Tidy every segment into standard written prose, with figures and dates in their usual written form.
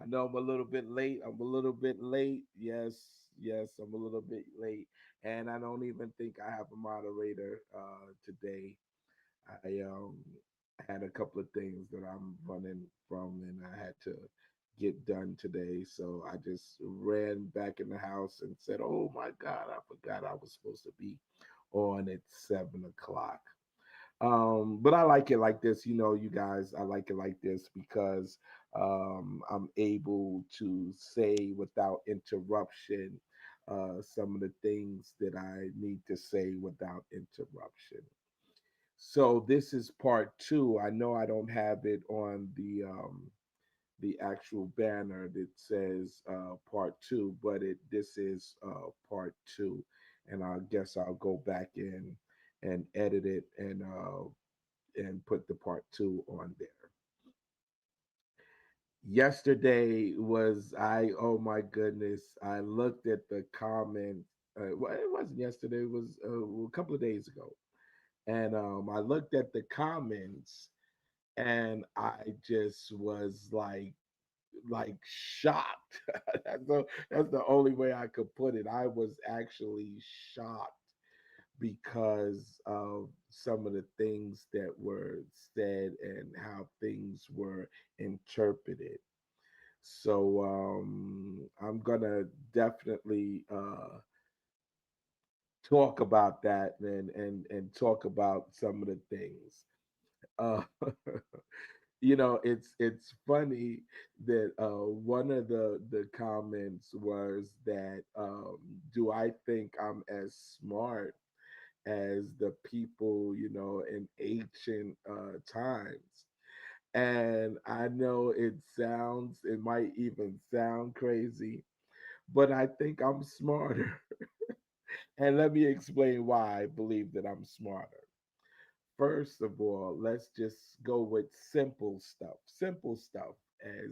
I know I'm a little bit late. I'm a little bit late. Yes, yes, I'm a little bit late. And I don't even think I have a moderator today. I had a couple of things that I'm running from and I had to get done today. So I just ran back in the house and said, "Oh my God, I forgot I was supposed to be on at 7 o'clock." But I like it like this, you guys. I like it like this because I'm able to say without interruption some of the things that I need to say without interruption. So this is part two. I know I don't have it on the actual banner that says part two, but it this is part two, and I guess I'll go back in and edit it and put the part two on there. Yesterday was I oh my goodness, I looked at the comments. Well, it wasn't yesterday, it was a couple of days ago. And I looked at the comments and I just was like shocked. That's the only way I could put it. I was actually shocked because of some of the things that were said and how things were interpreted. So I'm gonna definitely talk about that and talk about some of the things. Uh, it's funny that one of the comments was that do I think I'm as smart as the people, in ancient times. And I know it might even sound crazy, but I think I'm smarter. And let me explain why I believe that I'm smarter. First of all, let's just go with simple stuff. Simple stuff. As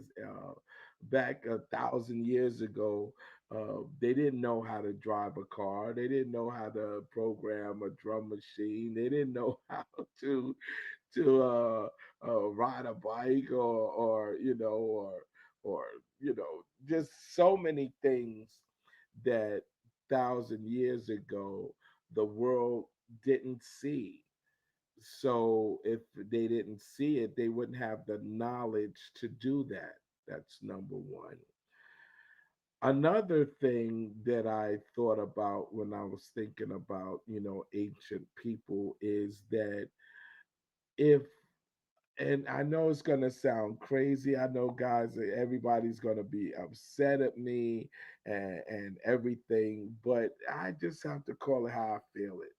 back 1,000 years ago, they didn't know how to drive a car. They didn't know how to program a drum machine. They didn't know how to ride a bike or just so many things that 1,000 years ago the world didn't see. So if they didn't see it, they wouldn't have the knowledge to do that. That's number one. Another thing that I thought about when I was thinking about, ancient people is that if and I know it's gonna sound crazy. I know, guys, that everybody's gonna be upset at me and everything, but I just have to call it how I feel it.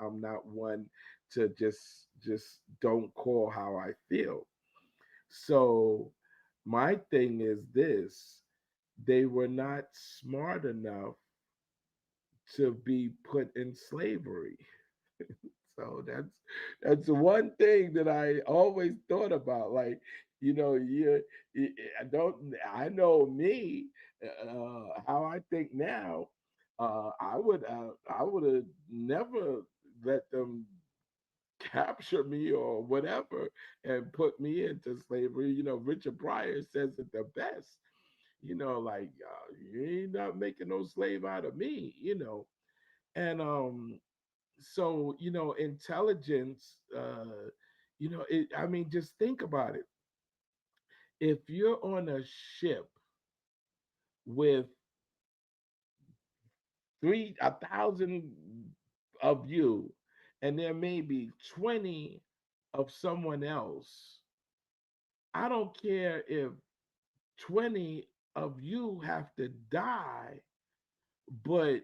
I'm not one to just don't call how I feel. So my thing is this: they were not smart enough to be put in slavery. So that's one thing that I always thought about. Like, I don't. I know me, how I think now. I would have never let them capture me or whatever and put me into slavery. Richard Pryor says it the best. Like you ain't not making no slave out of me. And so intelligence, I mean, just think about it. If you're on a ship with 1,000 of you and there may be 20 of someone else, I don't care if 20 of you have to die, but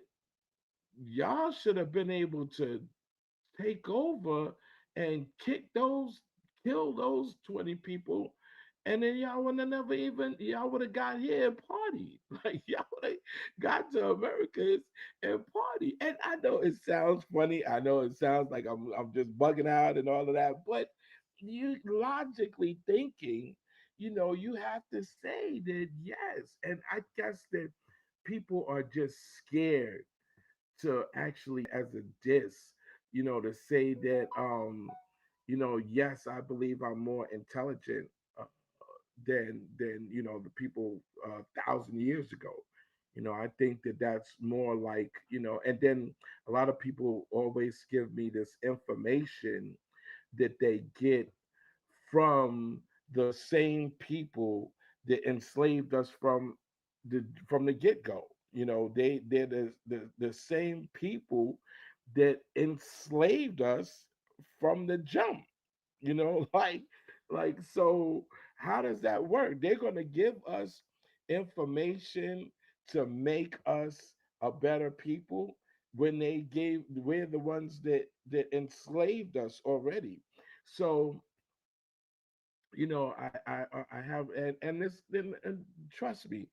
y'all should have been able to take over and kill those 20 people. And then y'all would have never even, y'all would have got here and partied. Like y'all would have got to Americas and party. And I know it sounds funny. I know it sounds like I'm just bugging out and all of that. But you logically thinking, you have to say that yes. And I guess that people are just scared to actually as a diss, to say that yes, I believe I'm more intelligent than the people 1,000 years ago. I think that that's more like, and then a lot of people always give me this information that they get from the same people that enslaved us from the get-go. They're the same people that enslaved us from the jump. Like so how does that work? They're going to give us information to make us a better people when we're the ones that enslaved us already. So I have, and trust me,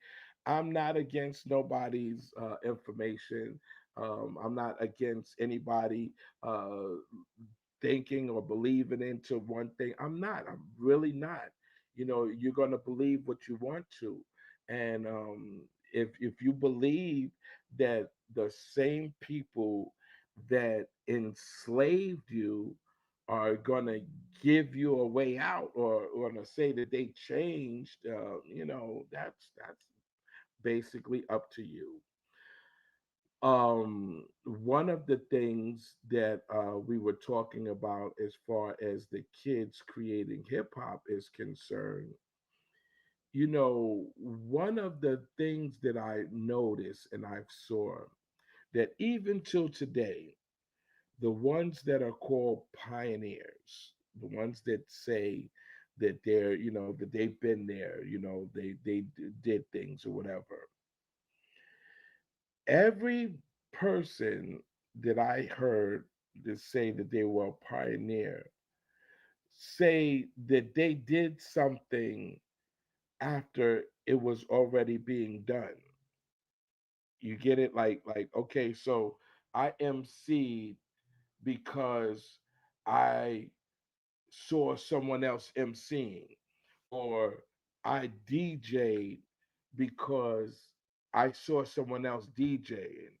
I'm not against nobody's information. I'm not against anybody uh, thinking or believing into one thing. I'm really not. You're gonna believe what you want to, and if you believe that the same people that enslaved you are gonna give you a way out, or gonna say that they changed, that's basically up to you. One of the things that we were talking about as far as the kids creating hip hop is concerned, one of the things that I noticed and I saw that even till today, the ones that are called pioneers, the ones that say that that they've been there, did things or whatever, every person that I heard that say that they were a pioneer say that they did something after it was already being done. You get it? Like okay, so I emceed because I saw someone else emceeing, or I DJ'd because I saw someone else DJing.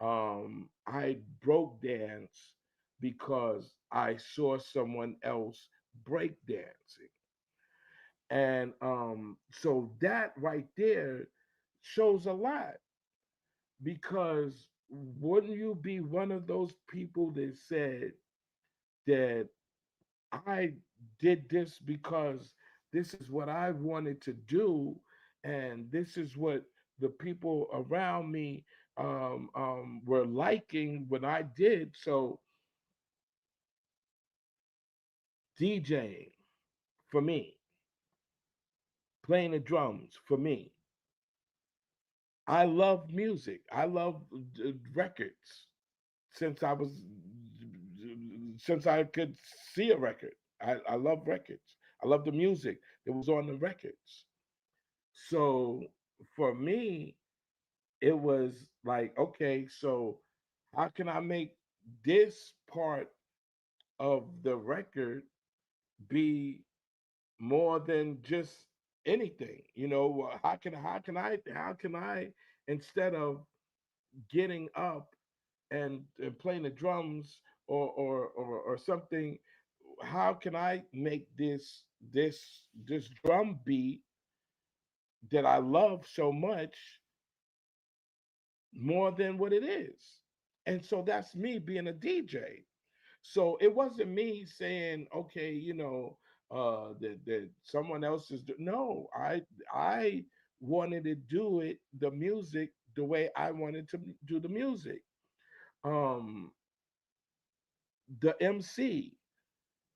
I broke dance because I saw someone else break dancing. And so that right there shows a lot, because wouldn't you be one of those people that said that I did this because this is what I wanted to do, and this is what the people around me were liking when I did. So DJing for me, playing the drums for me. I love music. I love records since I was since I could see a record. I love records. I love the music that was on the records. So for me, it was like, okay, so how can I make this part of the record be more than just anything? How can I instead of getting up and playing the drums or something, how can I make this drum beat that I love so much more than what it is? And so that's me being a DJ. So it wasn't me saying, okay, that someone else is no, I wanted to do it, the music, the way I wanted to do the music. Um the MC,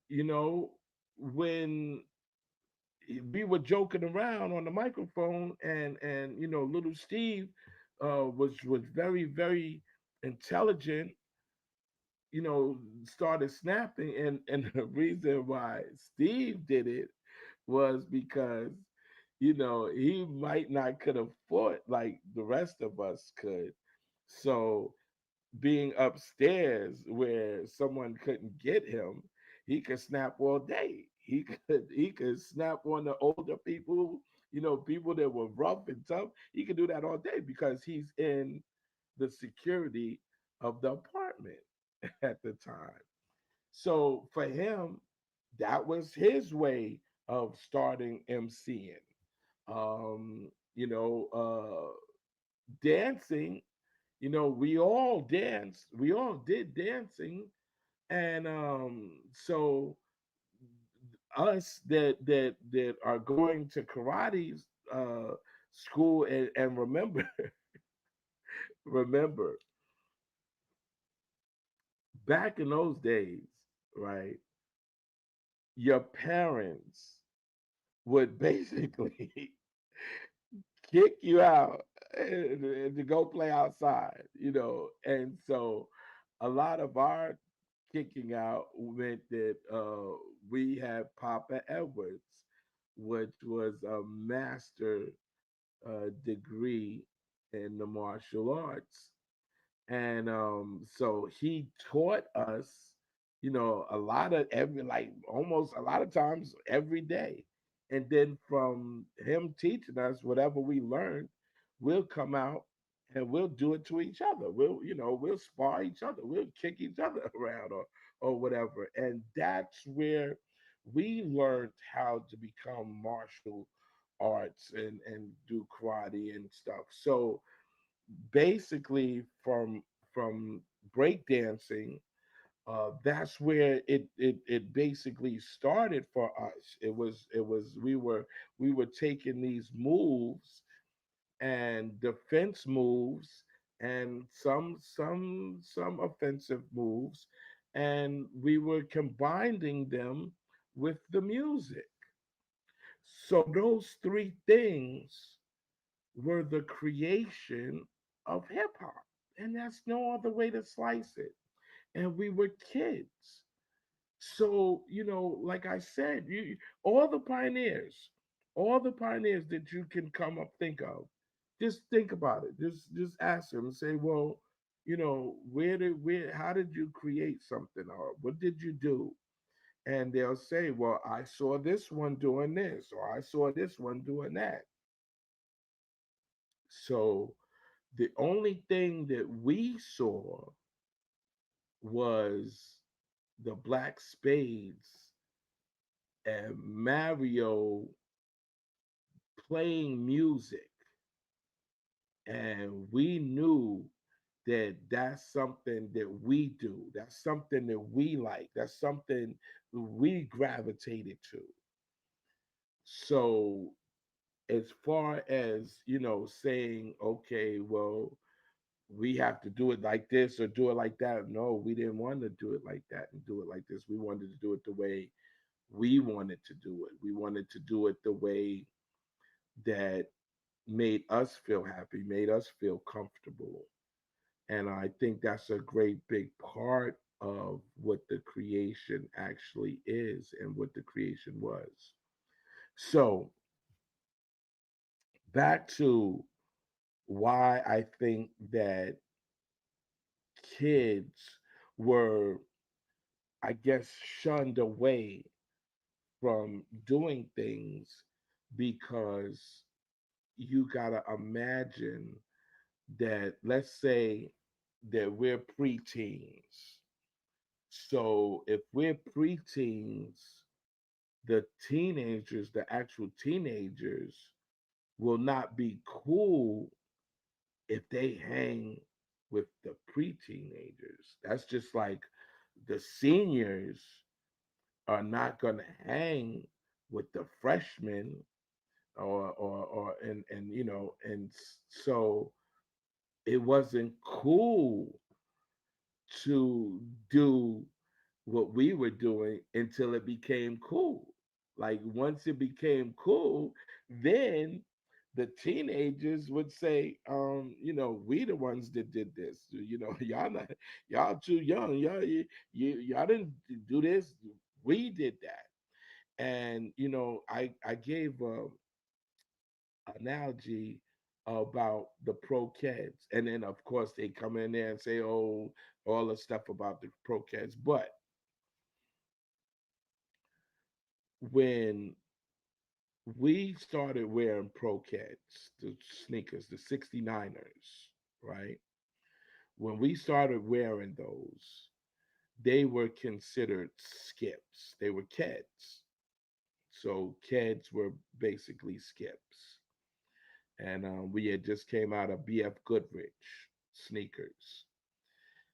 you know, when we were joking around on the microphone, and little Steve was very, very intelligent, started snapping, and the reason why Steve did it was because he might not could afford like the rest of us could. So being upstairs where someone couldn't get him, he could snap all day. He could snap on the older people, people that were rough and tough. He could do that all day because he's in the security of the apartment at the time. So for him, that was his way of starting MCing. You know, dancing, you know, we all danced, we all did dancing. And so us that are going to karate uh school, and remember, remember back in those days, right, your parents would basically kick you out and to go play outside, you know. And so a lot of our kicking out meant that we had Papa Edwards, which was a master degree in the martial arts. And so he taught us, you know, a lot of every, like almost a lot of times every day. And then from him teaching us whatever we learned, we'll come out and we'll do it to each other. We'll, you know, we'll spar each other, we'll kick each other around, or whatever. And that's where we learned how to become martial arts and do karate and stuff. So basically from breakdancing, that's where it basically started for us. It was we were taking these moves and defense moves and some offensive moves, and we were combining them with the music. So those three things were the creation of hip hop. And that's no other way to slice it. And we were kids. So, you know, like I said, all the pioneers, all the pioneers that you can come up think of, just think about it. Just ask them and say, well, you know, where how did you create something, or what did you do? And they'll say, well, I saw this one doing this, or I saw this one doing that. So the only thing that we saw was the Black Spades and Mario playing music. And we knew that that's something that we do. That's something that we like. That's something we gravitated to. So as far as, you know, saying, okay, well, we have to do it like this or do it like that. No, we didn't want to do it like that and do it like this. We wanted to do it the way we wanted to do it. We wanted to do it the way that made us feel happy, made us feel comfortable. And I think that's a great big part of what the creation actually is and what the creation was. So, back to why I think that kids were, I guess, shunned away from doing things, because you got to imagine that, let's say that we're preteens. So if we're preteens, the teenagers, the actual teenagers, will not be cool if they hang with the pre-teenagers. That's just like the seniors are not going to hang with the freshmen, or and you know, and so it wasn't cool to do what we were doing until it became cool. Like once it became cool, then the teenagers would say, you know, we the ones that did this. You know, y'all not, y'all too young. Y'all didn't do this. We did that. And you know, I gave a analogy about the pro kids, and then of course they come in there and say, oh, all the stuff about the pro kids. But when we started wearing pro kids, the sneakers, the 69ers, right? When we started wearing those, they were considered skips. They were kids. So Keds were basically skips. And we had just came out of BF Goodrich sneakers.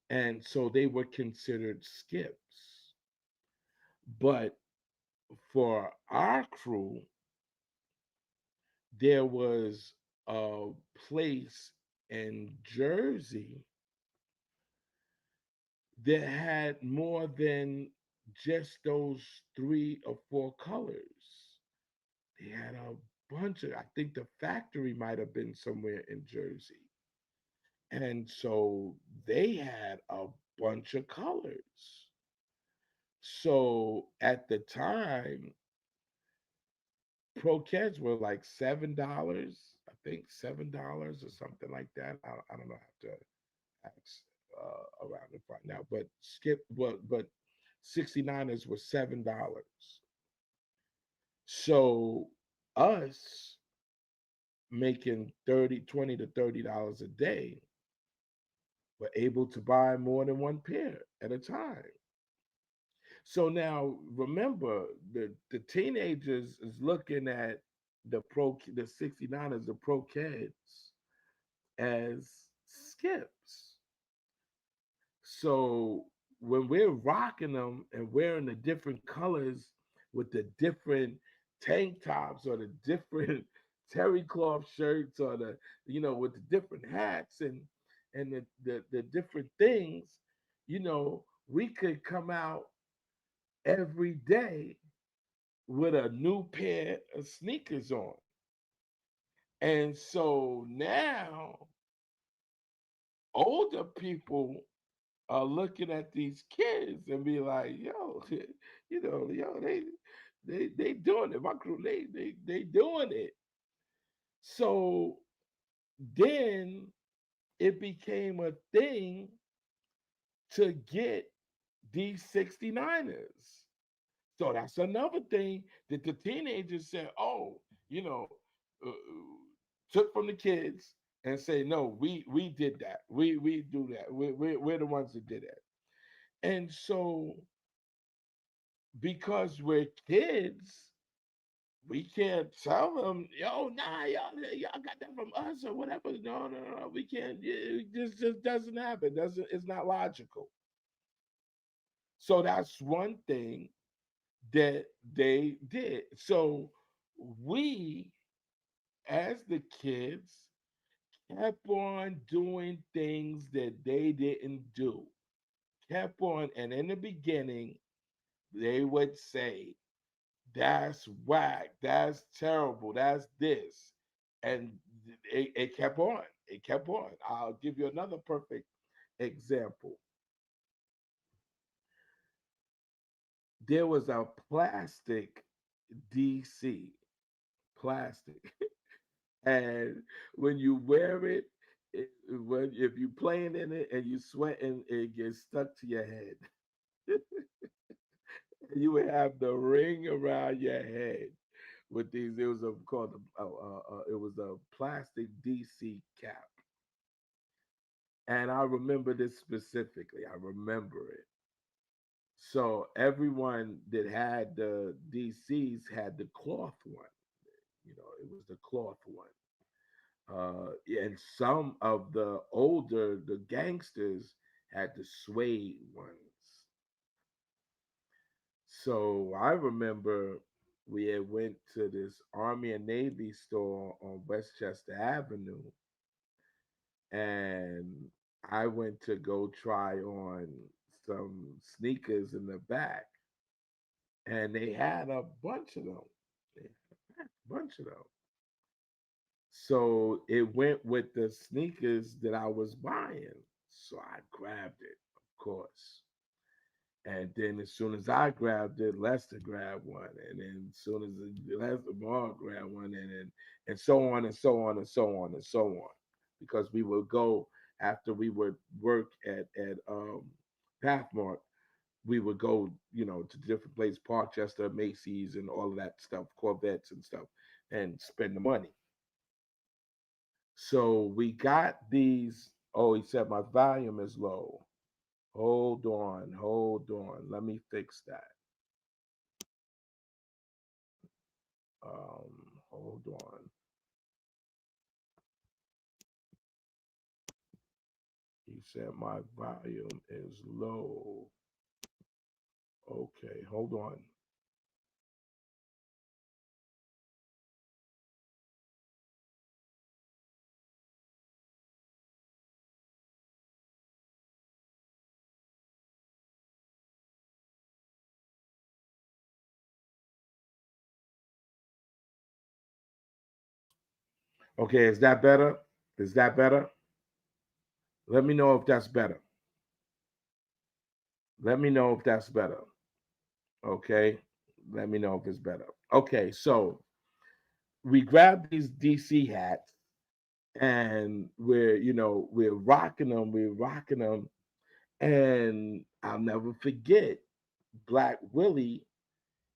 And so they were considered skips. But for our crew, there was a place in Jersey that had more than just those three or four colors. They had a bunch of, I think the factory might have been somewhere in Jersey. And so they had a bunch of colors. So at the time, Pro Keds were like $7, I think $7 or something like that. I don't know, I have to ask around to find out. But but 69ers were $7. So us making 30, 20 to $30 a day were able to buy more than one pair at a time. So now remember the teenagers is looking at the 69ers, the pro kids as skips. So when we're rocking them and wearing the different colors with the different tank tops or the different terry cloth shirts or the with the different hats and the different things, we could come out every day with a new pair of sneakers on. And so now older people are looking at these kids and be like, yo, they doing it. My crew, they doing it. So then it became a thing to get these 69ers. So that's another thing that the teenagers said, oh, you know, uh, took from the kids and say, no, we did that. We do that. We're the ones that did it. And so because we're kids, we can't tell them, yo, nah, y'all got that from us or whatever. No, no, no, we can't. It just doesn't happen. Doesn't It's not logical. So that's one thing that they did. So we, as the kids, kept on doing things that they didn't do. Kept on, and in the beginning, they would say, that's whack, that's terrible, that's this. And it kept on. It kept on. I'll give you another perfect example. There was a plastic DC, plastic. And when you wear it, when if you playing in it and you sweating, it gets stuck to your head. You would have the ring around your head with these. It was a called it was a plastic DC cap, and I remember this specifically. I remember it. So everyone that had the DCs had the cloth one. It was the cloth one. And some of the gangsters had the suede ones. So I remember we had went to this Army and Navy store on Westchester Avenue, and I went to go try on some sneakers in the back, and they had a bunch of them. They had a bunch of them. So it went with the sneakers that I was buying. So I grabbed it, of course. And then as soon as I grabbed it, Lester grabbed one. And then as soon as Lester Ball grabbed one, and so on and so on and so on and so on. Because we would go after we would work at Pathmark, we would go, to different places, Parkchester, Macy's, and all of that stuff, Corvettes and stuff, and spend the money. So we got these. Oh, he said my volume is low. Hold on, hold on. Let me fix that. Hold on. He said my volume is low. Okay, hold on. Okay, is that better? Is that better? Let me know if that's better. Let me know if that's better. Okay. Let me know if it's better. Okay, so we grab these DC hats and we're rocking them, and I'll never forget Black Willie.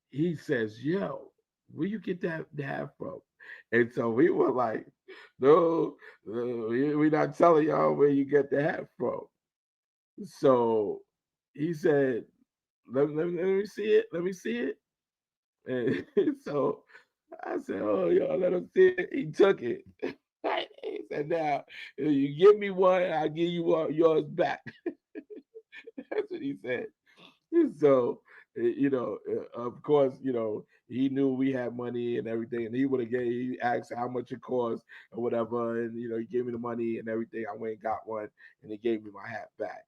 He says, "Yo, where you get that hat from?" And so we were like, "No, we're not telling y'all where you get the hat from." So he said, let me see it. Let me see it. And so I said, "Oh, yo, let him see it." He took it. He said, "Now, if you give me one, I'll give you yours back." That's what he said. So, of course, he knew we had money and everything, and he asked how much it cost or whatever, and he gave me the money and everything. I went and got one, and he gave me my hat back.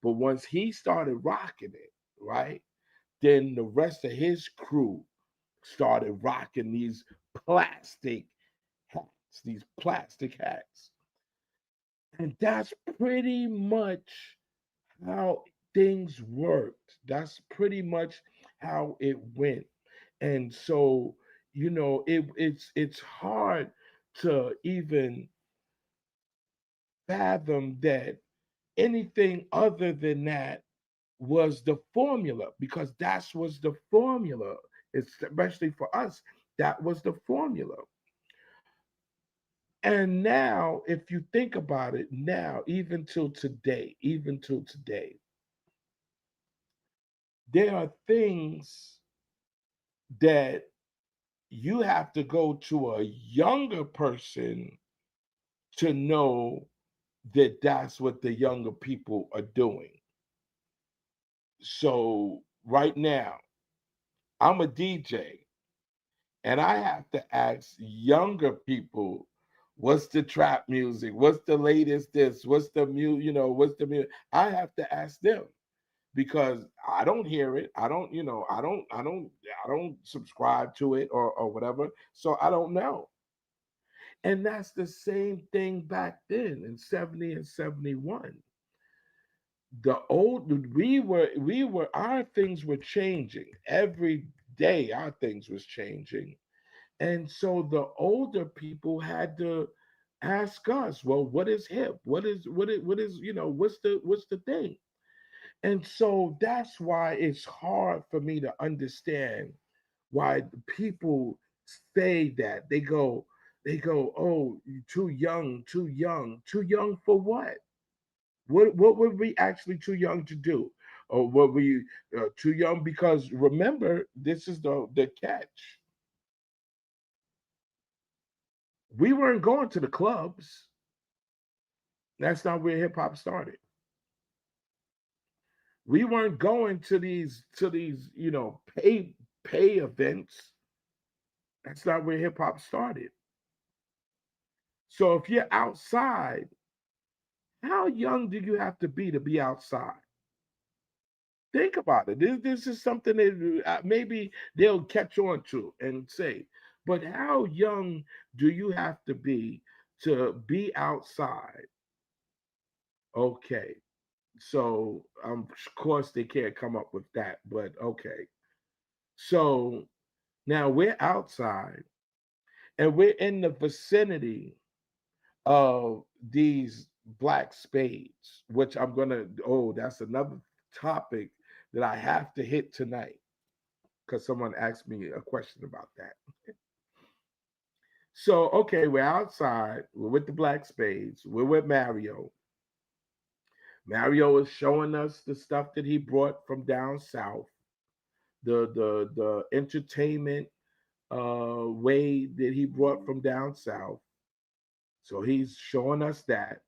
But once he started rocking it, right, then the rest of his crew started rocking these plastic hats. And that's pretty much how things worked. That's pretty much how it went. And so, it's hard to even fathom that anything other than that was the formula, because that was the formula, especially for us. That was the formula. And now, if you think about it, now, even till today, there are things that you have to go to a younger person to know that that's what the younger people are doing. So, right now, I'm a DJ, and I have to ask younger people, what's the trap music? What's the latest this? What's the what's the music? I have to ask them because I don't hear it. I don't, I don't subscribe to it or whatever. So I don't know. And that's the same thing back then in 70 and 71. We were our things were changing. Every day our things was changing. And so the older people had to ask us, well, what is hip? What is, what's the thing? And so that's why it's hard for me to understand why people say that. They go, oh, you too young, too young. Too young for what? What were we actually too young to do? Or were we too young? Because remember, this is the catch. We weren't going to the clubs. That's not where hip hop started. We weren't going to these pay events. That's not where hip hop started. So if you're outside, how young do you have to be outside? Think about it. This is something that maybe they'll catch on to and say, but how young do you have to be outside? Okay. So, of course, they can't come up with that, but okay. So now we're outside and we're in the vicinity of these black spades, which that's another topic that I have to hit tonight because someone asked me a question about that. So, okay, we're outside, we're with the black spades, we're with Mario. Mario is showing us the stuff that he brought from down south, the entertainment way that he brought from down south. So he's showing us that.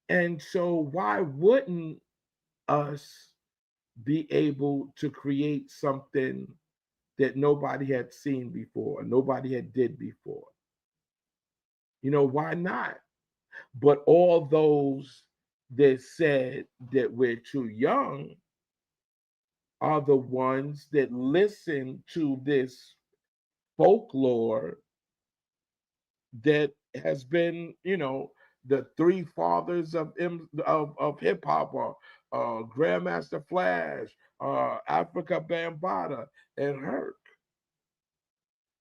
And so why wouldn't us be able to create something that nobody had seen before, nobody had did before? Why not? But all those that said that we're too young are the ones that listen to this folklore that has been, the three fathers of hip hop are Grandmaster Flash, Africa Bambaataa, and Herc.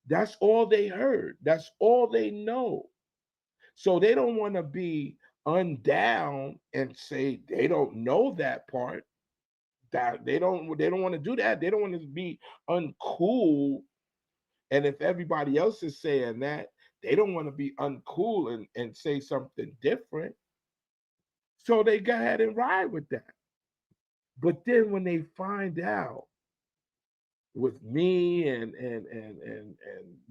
That's all they heard. That's all they know. So they don't want to be undown and say they don't know that part. That they don't want to do that. They don't want to be uncool. And if everybody else is saying that, they don't want to be uncool and say something different. So they go ahead and ride with that. But then when they find out with me and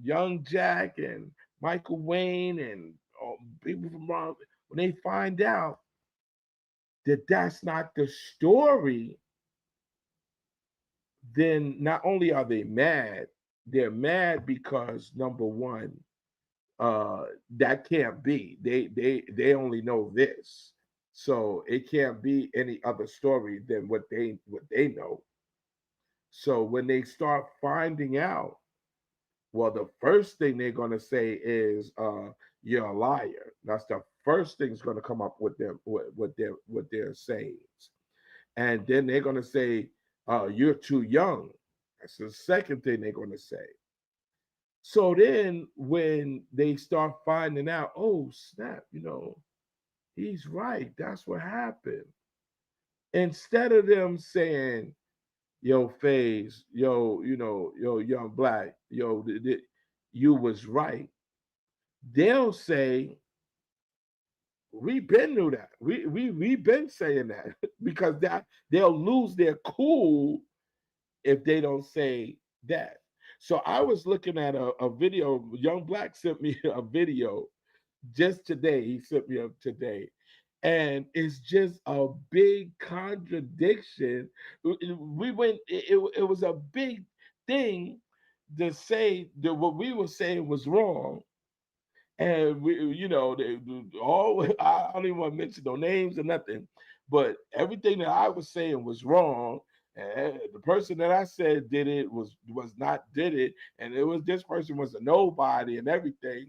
Young Jack and Michael Wayne and people from around, when they find out that that's not the story, then not only are they mad, they're mad because number one, that can't be. They only know this. So it can't be any other story than what they know. So when they start finding out, well, the first thing they're gonna say is you're a liar. That's the first thing's gonna come up with their sayings. And then they're gonna say, you're too young. That's the second thing they're gonna say. So then when they start finding out, oh snap, he's right. That's what happened. Instead of them saying, yo, Phase, yo, yo, Young Black, yo, you was right, they'll say, we been knew that. We been saying that because that they'll lose their cool if they don't say that. So I was looking at a video. Young Black sent me a video just today. He sent me up today. And it's just a big contradiction. We went, it was a big thing to say that what we were saying was wrong. And all I don't even want to mention no names or nothing, but everything that I was saying was wrong. And the person that I said did it was not did it, and it was this person was a nobody and everything.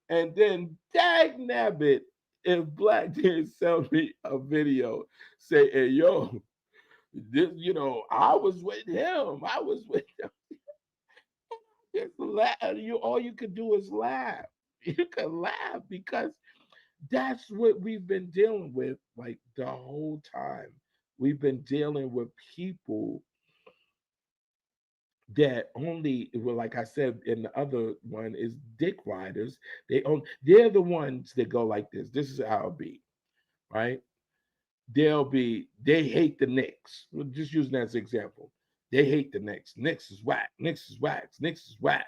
And then, dag nabbit, if Black didn't sell me a video, say, hey, yo, this, I was with him. I was with him. Just laugh. All you could do is laugh. You can laugh because that's what we've been dealing with like the whole time. We've been dealing with people that only, well, like I said in the other one, is dick riders. They're the ones that go like this. This is how it be, right? They hate the Knicks. We'll just using that as an example. They hate the Knicks. Knicks is whack. Knicks is whack. Knicks is whack.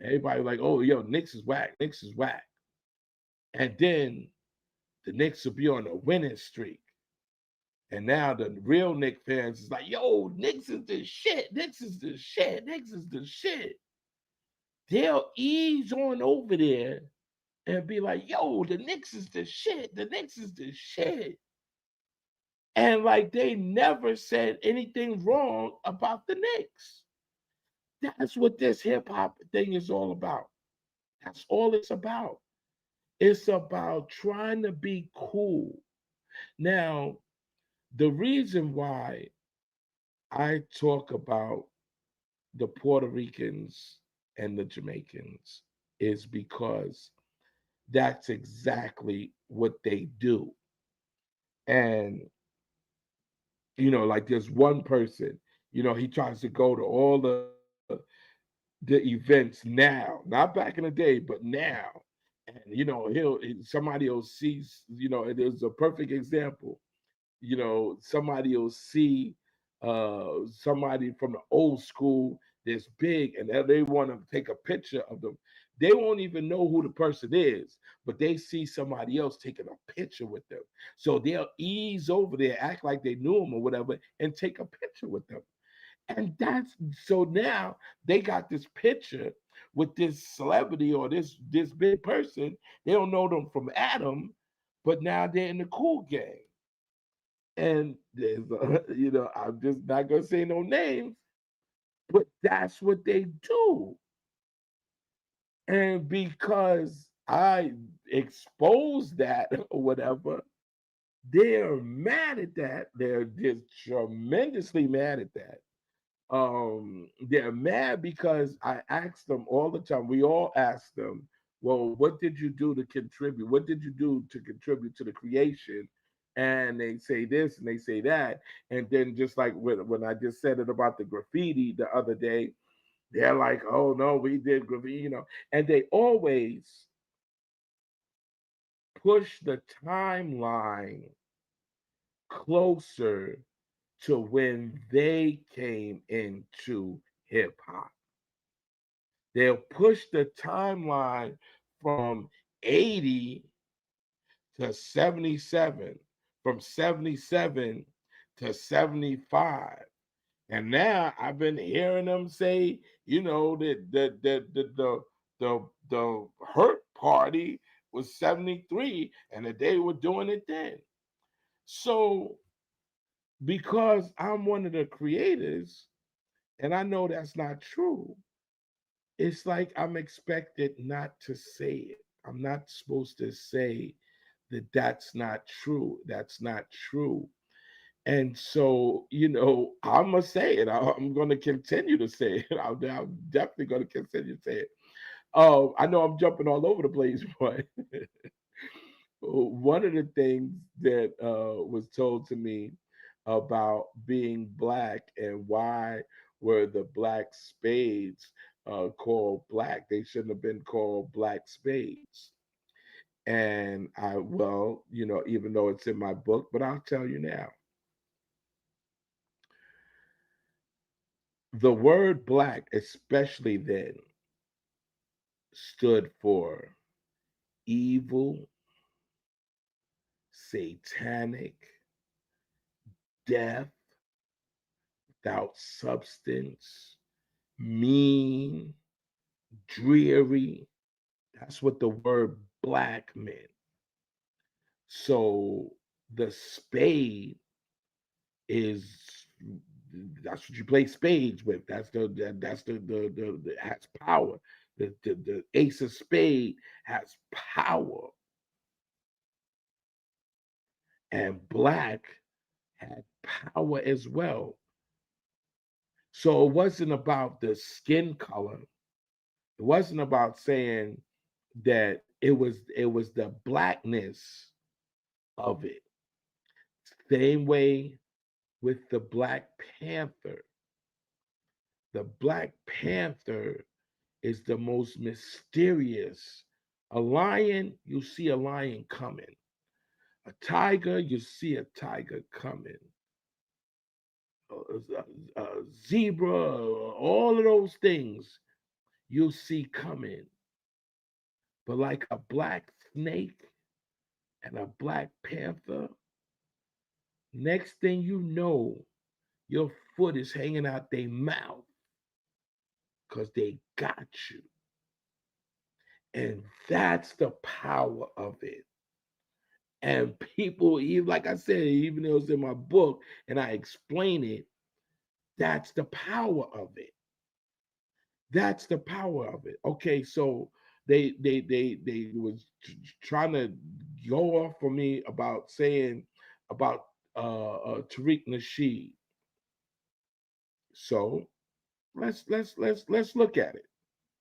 Everybody like, oh, yo, Knicks is whack. Knicks is whack. And then the Knicks will be on a winning streak. And now the real Knicks fans is like, yo, Knicks is the shit. Knicks is the shit. Knicks is the shit. They'll ease on over there and be like, yo, the Knicks is the shit. The Knicks is the shit. And like they never said anything wrong about the Knicks. That's what this hip hop thing is all about. That's all it's about. It's about trying to be cool. Now, the reason why I talk about the Puerto Ricans and the Jamaicans is because that's exactly what they do. And, like there's one person, he tries to go to all the events now, not back in the day, but now. And, somebody will see, it is a perfect example. Somebody will see somebody from the old school this big, and they want to take a picture of them. They won't even know who the person is, but they see somebody else taking a picture with them. So they'll ease over there, act like they knew them or whatever, and take a picture with them. And that's so now they got this picture with this celebrity or this big person. They don't know them from Adam, but now they're in the cool gang. And there's I'm just not gonna say no names, but that's what they do. And because I exposed that or whatever, they're mad at that. They're just tremendously mad at that. They're mad because I ask them all the time. We all ask them, well, what did you do to contribute? What did you do to contribute to the creation? And they say this and they say that. And then just like when I just said it about the graffiti the other day, they're like, oh no, we did graffiti. And they always push the timeline closer to when they came into hip hop. They'll push the timeline from 80 to 77, from 77 to 75. And now I've been hearing them say, that the hurt party was 73 and that they were doing it then. So because I'm one of the creators and I know that's not true, it's like I'm expected not to say it. I'm not supposed to say that that's not true. That's not true. And so, I'm going to say it. I'm going to continue to say it. I'm definitely going to continue to say it. I know I'm jumping all over the place, but one of the things that was told to me about being black and why were the black spades called black? They shouldn't have been called black spades. And well, even though it's in my book, but I'll tell you now. The word black, especially then, stood for evil, satanic, death without substance, mean, dreary. That's what the word black meant. So the spade is that's what you play spades with. That's the has power. The ace of spade has power, and black had power as well. So it wasn't about the skin color. It wasn't about saying that it was the blackness of it. Same way with the Black Panther. The Black Panther is the most mysterious. A lion, you see a lion coming. A tiger, you see a tiger coming. A zebra, all of those things you'll see coming. But like a black snake and a black panther, next thing you know, your foot is hanging out their mouth because they got you. And that's the power of it. And people, even like I said, even though it's in my book and I explain it, that's the power of it. That's the power of it. Okay, so they was trying to go off for me about saying about Tariq Nasheed. So let's look at it.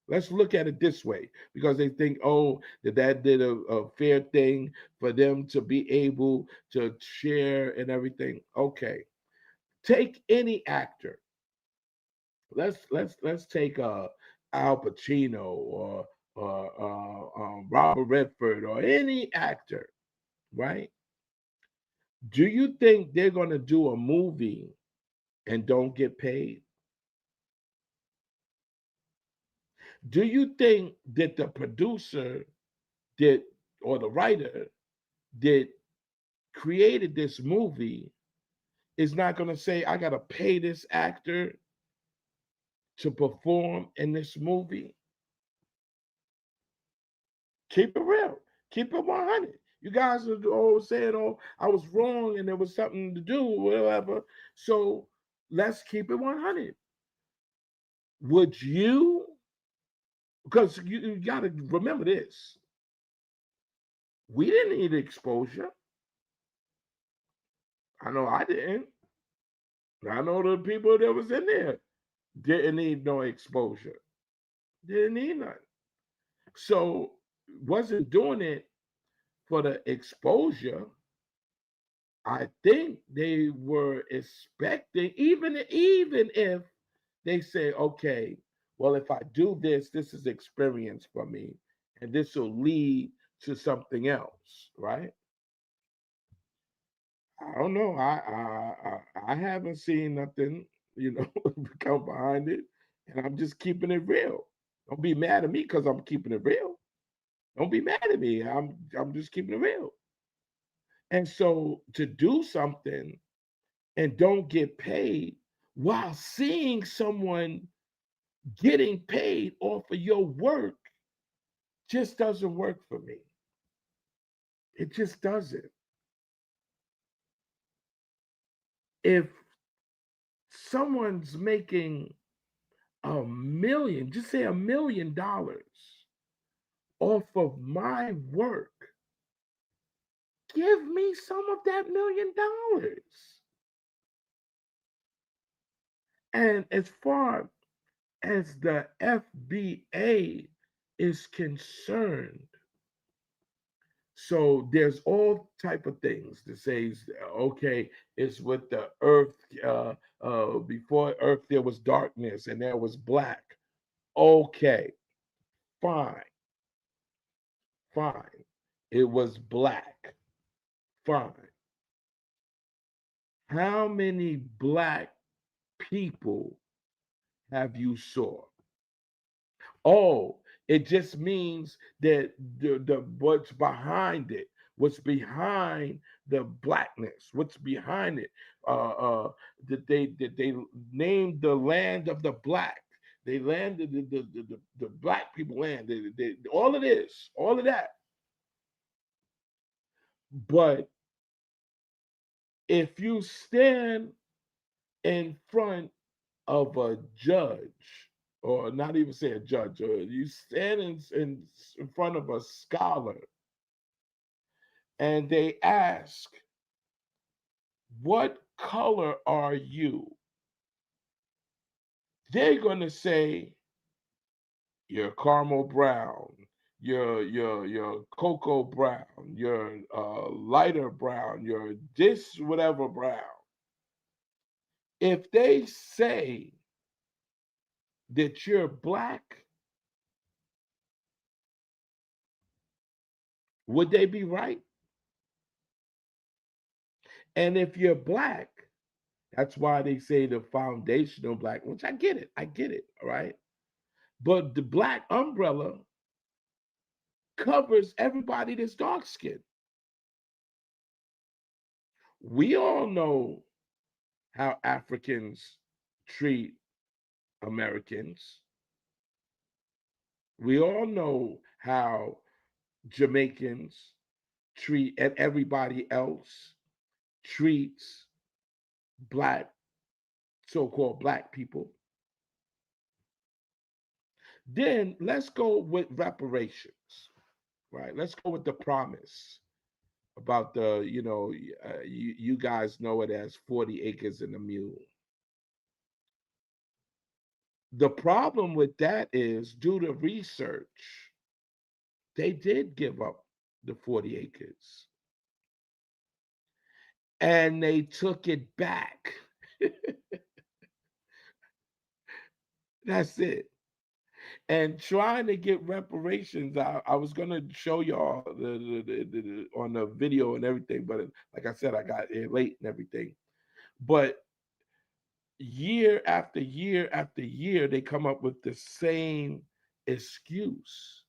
Let's look at it this way because they think, oh, that did a fair thing for them to be able to share and everything. Okay, take any actor. Let's take Al Pacino or Robert Redford or any actor, right? Do you think they're gonna do a movie and don't get paid? Do you think that the producer did or the writer that created this movie is not going to say, I got to pay this actor to perform in this movie? Keep it real. Keep it 100. You guys are always saying, oh, I was wrong and there was something to do, whatever. So let's keep it 100. Would you, because you got to remember this, we didn't need exposure. I know I didn't. I know the people that was in there didn't need no exposure. Didn't need none. So wasn't doing it for the exposure. I think they were expecting, even if they say, okay, well, if I do this, this is experience for me, and this will lead to something else, right? I don't know. I haven't seen nothing, come behind it, and I'm just keeping it real. Don't be mad at me because I'm keeping it real. Don't be mad at me. I'm just keeping it real. And so to do something and don't get paid while seeing someone getting paid off of your work just doesn't work for me. It just doesn't. If someone's making a million, just say $1 million off of my work, give me some of that $1 million. And as far as the FBA is concerned, so there's all type of things that says, okay, it's with the earth. Before earth, there was darkness and there was black. Okay, fine, fine. It was black. Fine. How many black people have you saw? Oh, it just means that the what's behind it, what's behind the blackness, what's behind it. That they named the land of the black. They landed the black people land. All of this, all of that. But if you stand in front of a judge, or not even say a judge, or you stand in front of a scholar and they ask, what color are you? They're going to say, you're caramel brown, you're cocoa brown, you're lighter brown, you're this whatever brown. If they say that you're black, would they be right? And if you're black, that's why they say the foundational black, which I get it. I get it. All right. But the black umbrella covers everybody that's dark skinned. We all know how Africans treat Americans. We all know how Jamaicans treat, and everybody else treats black, so called black people. Then let's go with reparations, right? Let's go with the promise about you guys know it as 40 acres and a mule. The problem with that is, due to research, they did give up the 40 acres and they took it back. That's it. And trying to get reparations, I was gonna show y'all on the video and everything, but like I said, I got here late and everything. But year after year after year, they come up with the same excuse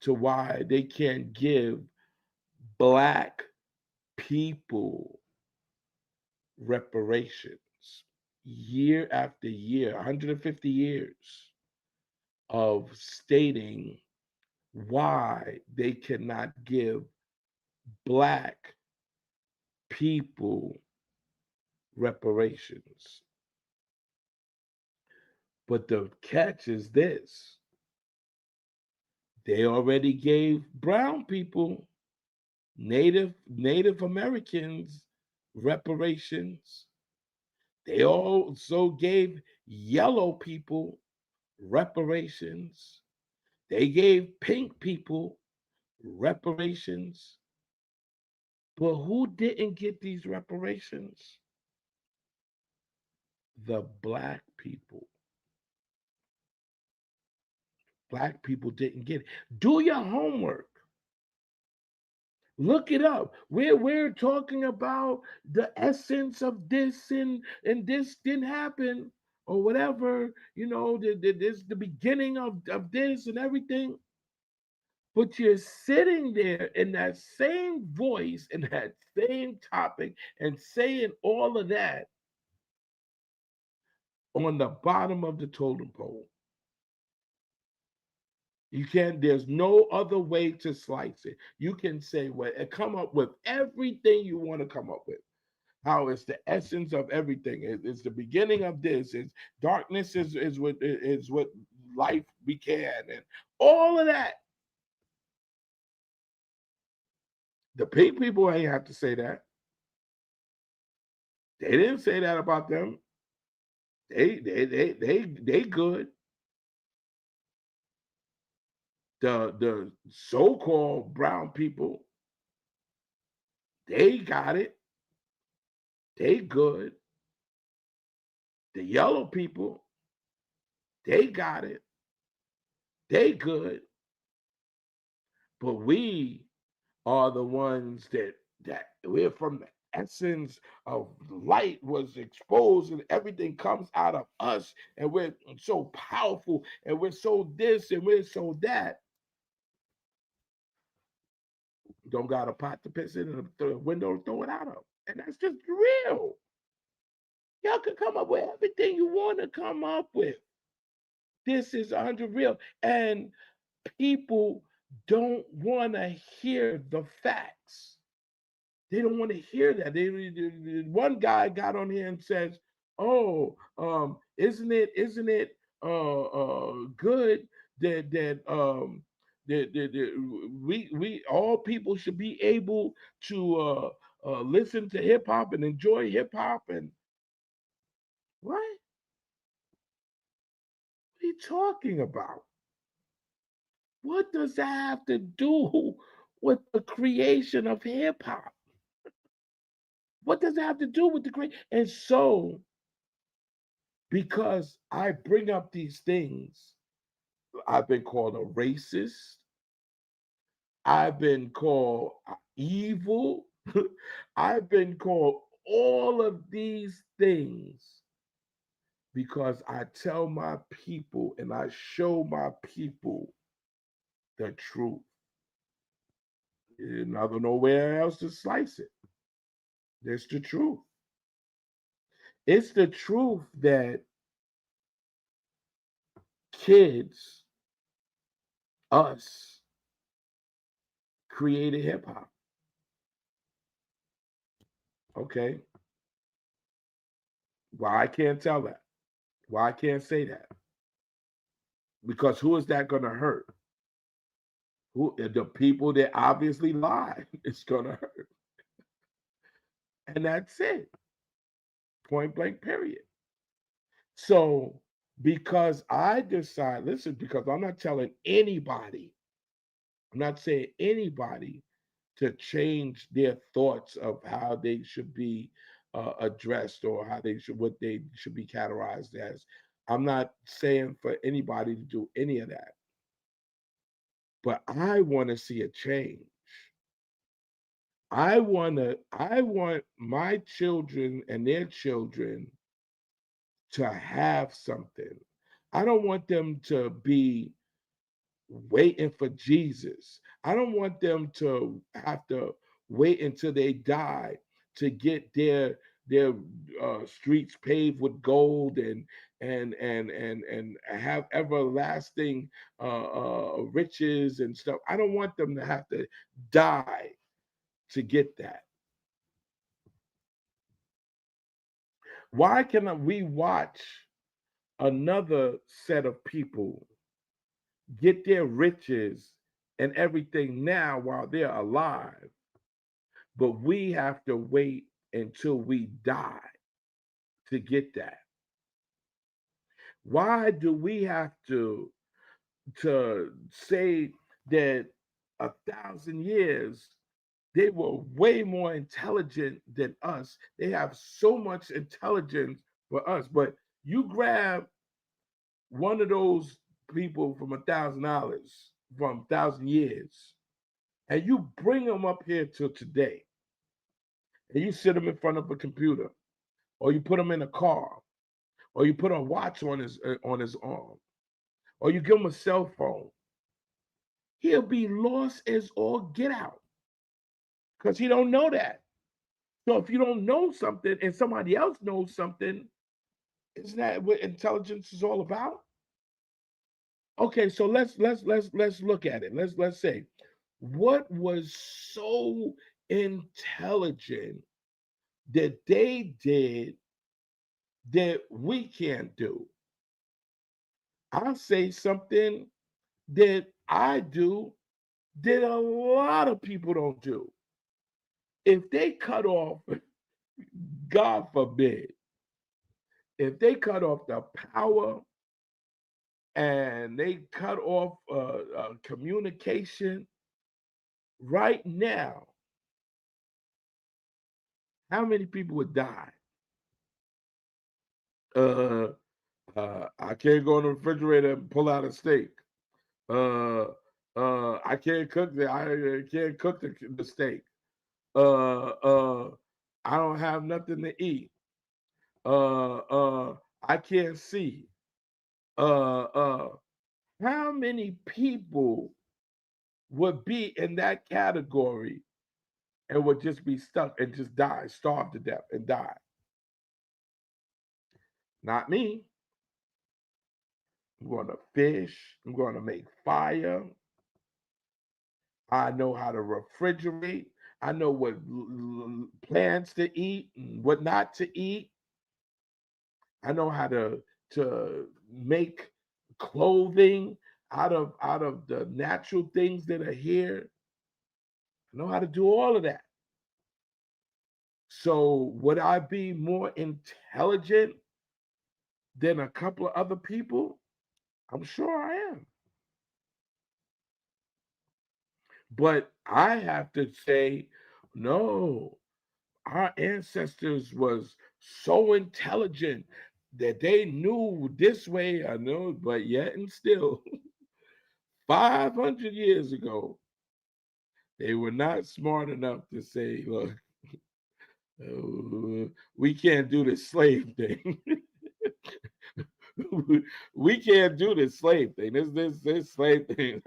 to why they can't give black people reparations year after year, 150 years of stating why they cannot give black people reparations. But the catch is this: they already gave brown people, Native Americans reparations. They also gave yellow people reparations. They gave pink people reparations. But who didn't get these reparations? The black people. Black people didn't get it. Do your homework. Look it up. We're talking about the essence of this, and this didn't happen or whatever. This the beginning of this and everything. But you're sitting there in that same voice and that same topic and saying all of that on the bottom of the totem pole. You can't, there's no other way to slice it. You can say what and come up with everything you want to come up with. How it's the essence of everything. It's the beginning of this. It's darkness is what life began, and all of that. The pink people ain't have to say that. They didn't say that about them. They good. The so-called brown people, they got it. They good. The yellow people, they got it. They good. But we are the ones that we're from the essence of light was exposed, and everything comes out of us, and we're so powerful, and we're so this and we're so that. Don't got a pot to piss in the window to throw it out of. And that's just real. Y'all can come up with everything you want to come up with. This is 100 real. And people don't want to hear the facts. They don't want to hear that. One guy got on here and says, "Oh, isn't it good that we all people should be able to listen to hip hop and enjoy hip hop and what? What are you talking about? What does that have to do with the creation of hip hop? What does that have to do with the creation? And so, because I bring up these things, I've been called a racist. I've been called evil. I've been called all of these things because I tell my people and I show my people the truth. And I don't know where else to slice it. It's the truth. It's the truth that kids, us, created hip hop. Okay. Why I can't tell that? Why I can't say that? Because who is that going to hurt? Who the people that obviously lie? It's going to hurt, and that's it. Point blank. Period. So because I decide, listen, because I'm not telling anybody, I'm not saying anybody to change their thoughts of how they should be addressed or how they should what they should be categorized as. I'm not saying for anybody to do any of that, but I want to see a change. I want my children and their children to have something. I don't want them to be waiting for Jesus. I don't want them to have to wait until they die to get their streets paved with gold and have everlasting riches and stuff. I don't want them to have to die to get that. Why can we watch another set of people get their riches and everything now while they're alive, but we have to wait until we die to get that? Why do we have to say that 1,000 years they were way more intelligent than us? They have so much intelligence for us, but you grab one of those people from $1,000 from 1,000 years, and you bring them up here to today, and you sit them in front of a computer, or you put them in a car, or you put a watch on his arm, or you give him a cell phone, he'll be lost as all get out because he don't know that. So if you don't know something and somebody else knows something, isn't that what intelligence is all about? Okay, so let's look at it. Let's say what was so intelligent that they did that we can't do. I'll say something that I do that a lot of people don't do. If they cut off, God forbid, if they cut off the power and they cut off communication right now, how many people would die? Uh, I can't go in the refrigerator and pull out a steak. Uh, I can't cook I can't cook the steak. Uh, I don't have nothing to eat. I can't see. Uh, uh, how many people would be in that category and would just be stuck and just die, starve to death and die? Not me. I'm going to fish. I'm going to make fire. I know how to refrigerate. I know what plants to eat and what not to eat. I know how to make clothing out of the natural things that are here. I know how to do all of that. So would I be more intelligent than a couple of other people? I'm sure I am. But I have to say, no, our ancestors was so intelligent that they knew this way. I know, but yet and still, 500 years ago, they were not smart enough to say, look, we can't do this slave thing. We can't do this slave thing. This slave thing.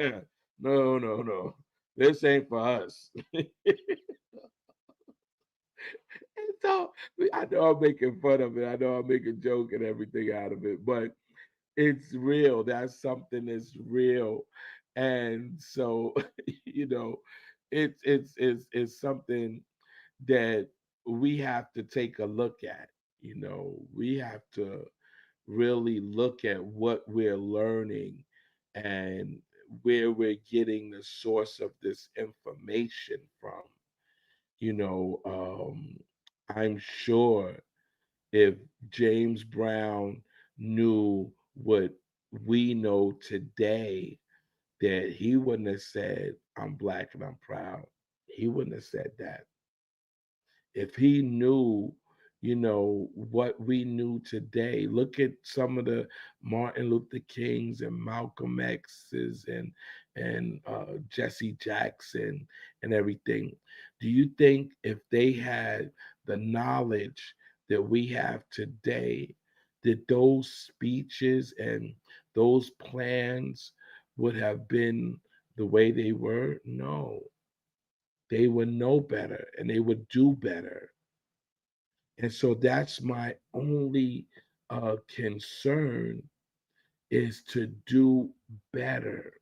No, no, no. This ain't for us. So I know I'm making fun of it. I know I'm making a joke and everything out of it, but it's real. That's something that's real. And so, you know, it's something that we have to take a look at. We have to really look at what we're learning and where we're getting the source of this information from. You know, I'm sure if James Brown knew what we know today, that he wouldn't have said, I'm black and I'm proud. He wouldn't have said that. If he knew, what we knew today, look at some of the Martin Luther Kings and Malcolm X's and Jesse Jackson and everything. Do you think if they had the knowledge that we have today, that those speeches and those plans would have been the way they were? No. They would know better and they would do better. And so that's my only concern is to do better,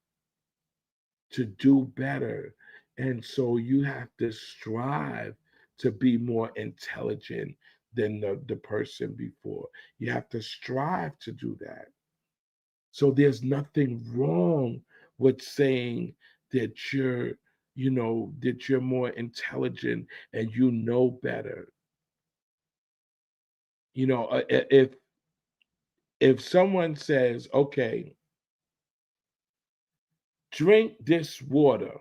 to do better. And so you have to strive to be more intelligent than the person before. You have to strive to do that. So there's nothing wrong with saying that that you're more intelligent and you know better. If someone says, "Okay, drink this water,"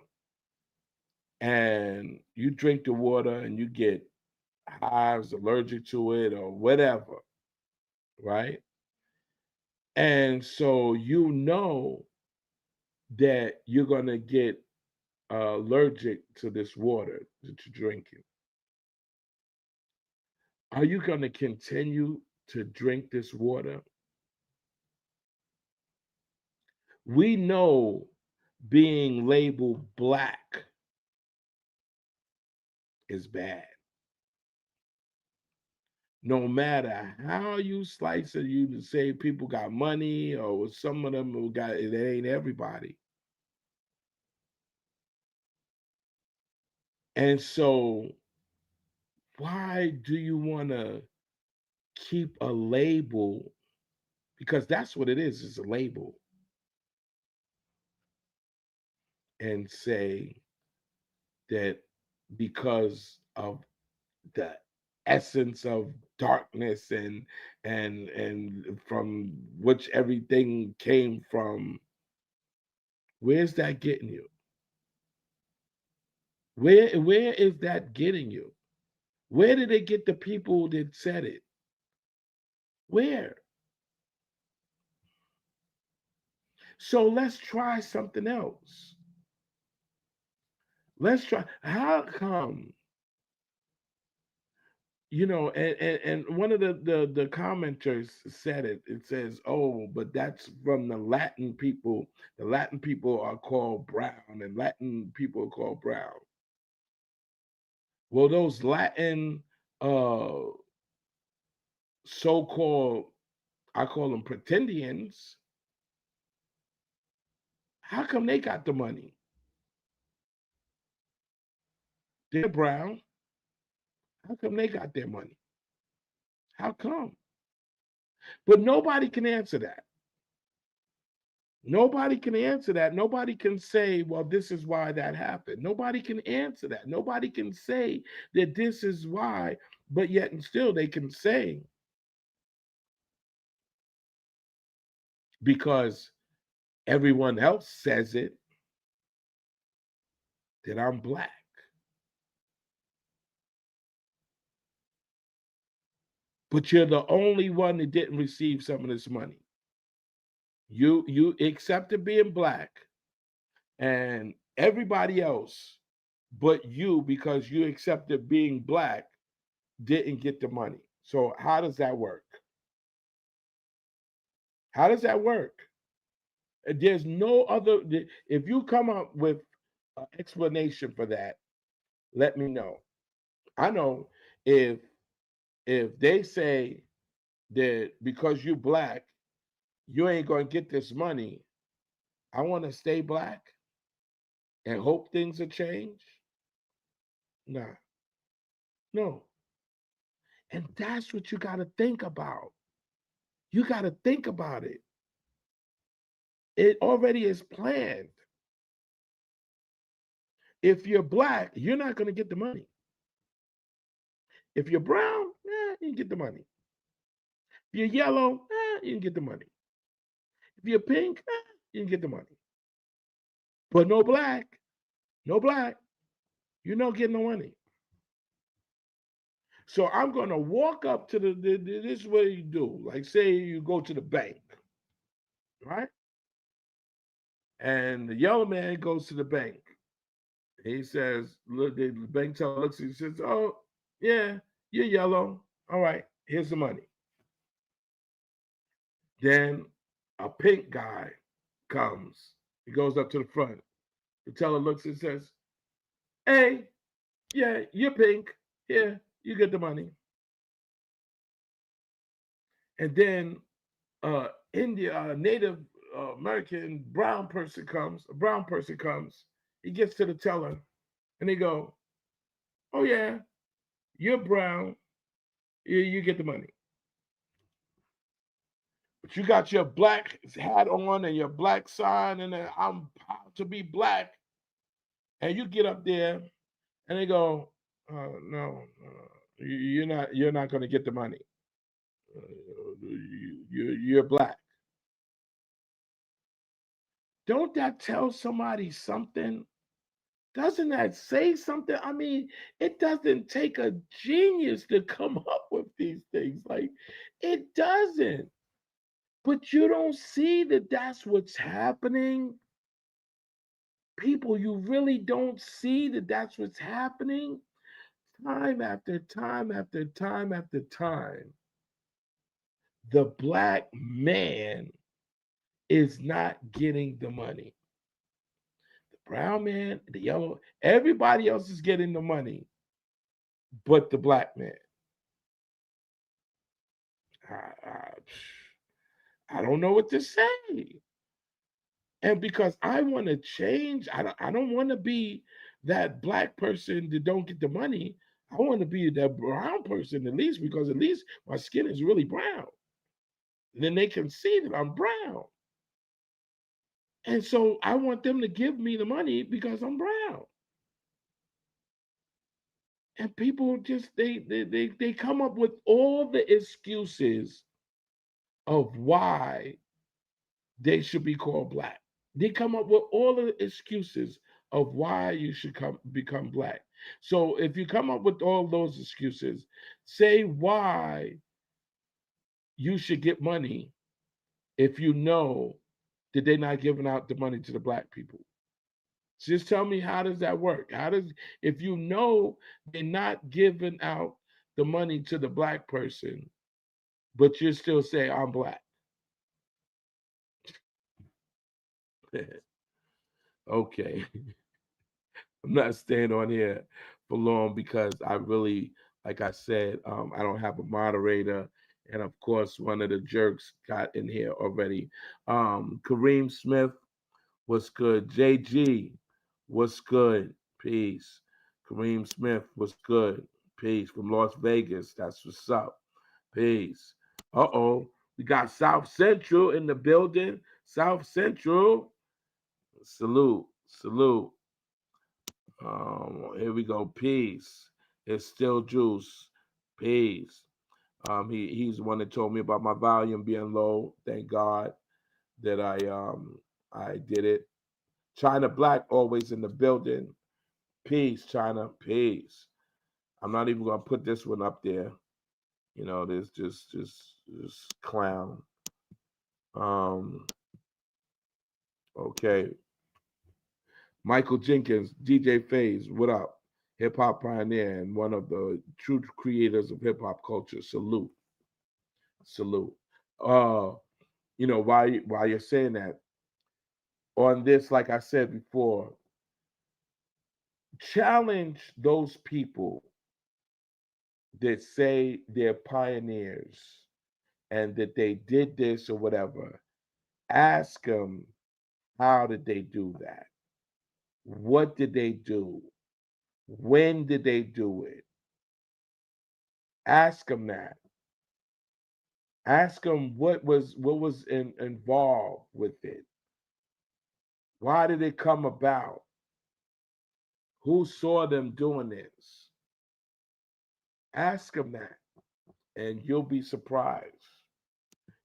and you drink the water and you get hives, allergic to it, or whatever, right? And so you know that you're gonna get allergic to this water that you're drinking. Are you gonna continue to drink this water? We know being labeled black is bad. No matter how you slice it, you say people got money, or some of them who got it ain't everybody. And so, why do you want to keep a label? Because that's what it is, it's a label, and say that because of the essence of darkness and from which everything came from, where's that getting you? Where is that getting you? Where did they get the people that said it? Where? So let's try something else. Let's try. How come? And one of the commenters said it. It says, "Oh, but that's from the Latin people. The Latin people are called brown, and Latin people are called brown." Well, those Latin uh so-called, I call them pretendians, how come they got the money? They're brown. How come they got their money? How come? But nobody can answer that. Nobody can answer that. Nobody can say, well, this is why that happened. Nobody can answer that. Nobody can say that this is why, but yet and still they can say, because everyone else says it, that I'm black. But you're the only one that didn't receive some of this money. You accepted being black, and everybody else but you, because you accepted being black, didn't get the money. So how does that work? How does that work? There's no other. If you come up with an explanation for that, let me know. I know if they say that because you black, you ain't gonna get this money. I want to stay black and hope things will change. Nah, no. And that's what you got to think about. You got to think about it. It already is planned. If you're black, you're not going to get the money. If you're brown, you can get the money. If you're yellow, you can get the money. If you're pink, you can get the money. But no black, no black, you're not getting no money. So I'm going to walk up to this is what you do. Like, say you go to the bank, right? And the yellow man goes to the bank. He says, look, the bank teller looks, he says, oh, yeah, you're yellow. All right, here's the money. Then a pink guy comes He goes up to the front. The teller looks and says, "Hey, yeah, you're pink. Here, you get the money." And then India, Native American a brown person comes. He gets to the teller and they go, "Oh yeah, you're brown. You get the money. But you got your black hat on and your black sign, and then I'm proud to be black." And you get up there and they go, "No, you're not going to get the money. You're black." Don't that tell somebody something? Doesn't that say something? I mean, it doesn't take a genius to come up with these things. Like, it doesn't. But you don't see that that's what's happening. People, you really don't see that that's what's happening. Time after time after time after time, the black man is not getting the money. The brown man, the yellow, everybody else is getting the money, but the black man. I, I, I don't know what to say. And because I want to change, I don't want to be that black person that don't get the money. I want to be that brown person at least, because at least my skin is really brown. And then they can see that I'm brown. And so I want them to give me the money because I'm brown. And people just they come up with all the excuses of why they should be called black. They come up with all the excuses of why you should become black. So if you come up with all those excuses, say why you should get money if you know that they're not giving out the money to the black people. Just tell me, how does that work? How does, if you know they're not giving out the money to the black person, but you still say I'm black? Okay. I'm not staying on here for long because I really, like I said, I don't have a moderator. And of course, one of the jerks got in here already. Kareem Smith, what's good? JG, what's good? Peace. Kareem Smith, what's good? Peace. From Las Vegas, that's what's up. Peace. Uh-oh, we got South Central in the building. South Central, salute, salute. Here we go. Peace. It's still juice. Peace. He's the one that told me about my volume being low. Thank God that I did it. China Black always in the building. Peace, China. Peace. I'm not even gonna put this one up there. You know, there's just clown. Um, okay. Michael Jenkins, DJ Faze, what up? Hip hop pioneer and one of the true creators of hip hop culture. Salute, salute. Uh, while you're saying that, on this, like I said before, challenge those people that say they're pioneers and that they did this or whatever. Ask them, how did they do that? What did they do? When did they do it? Ask them that. Ask them what was involved with it. Why did it come about? Who saw them doing this? Ask them that, and you'll be surprised.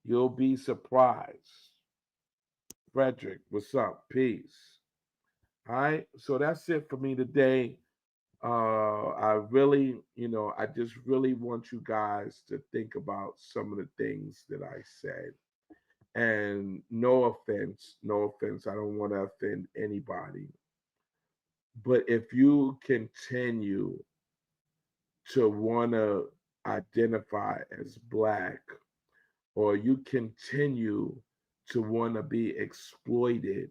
You'll be surprised. Frederick, what's up? Peace. All right. So that's it for me today. I really, I just really want you guys to think about some of the things that I said. And no offense, I don't want to offend anybody. But if you continue to want to identify as black, or you continue to want to be exploited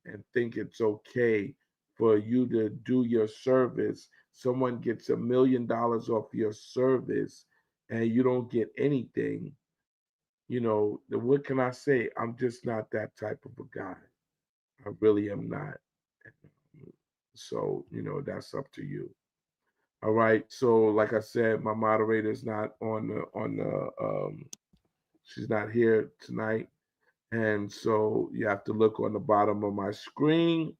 and think it's okay for you to do your service. Someone gets $1 million off your service and you don't get anything. What can I say? I'm just not that type of a guy. I really am not. So, that's up to you. All right. So, like I said, my moderator is not she's not here tonight. And so you have to look on the bottom of my screen.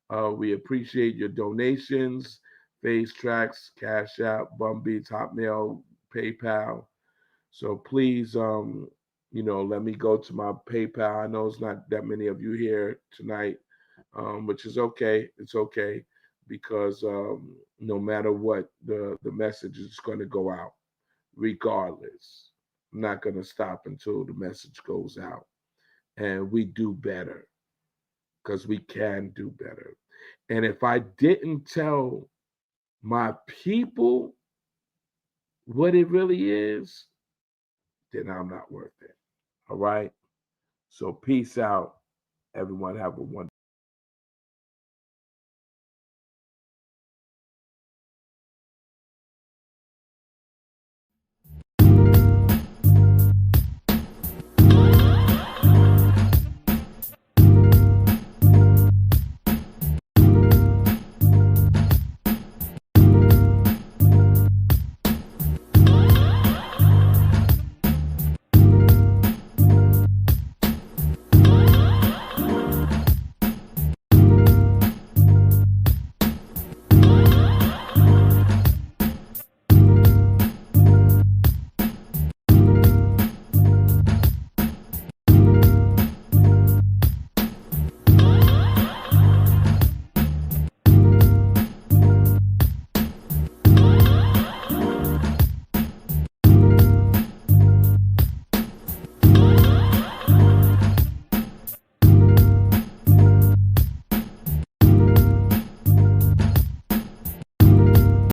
We appreciate your donations, Face Tracks, Cash App, Bumbeats, Hotmail, PayPal. So please, let me go to my PayPal. I know it's not that many of you here tonight, which is okay. It's okay because no matter what, the message is going to go out regardless. I'm not going to stop until the message goes out, and we do better because we can do better. And if I didn't tell my people what it really is, then I'm not worth it. All right. So peace out. Everyone have a wonderful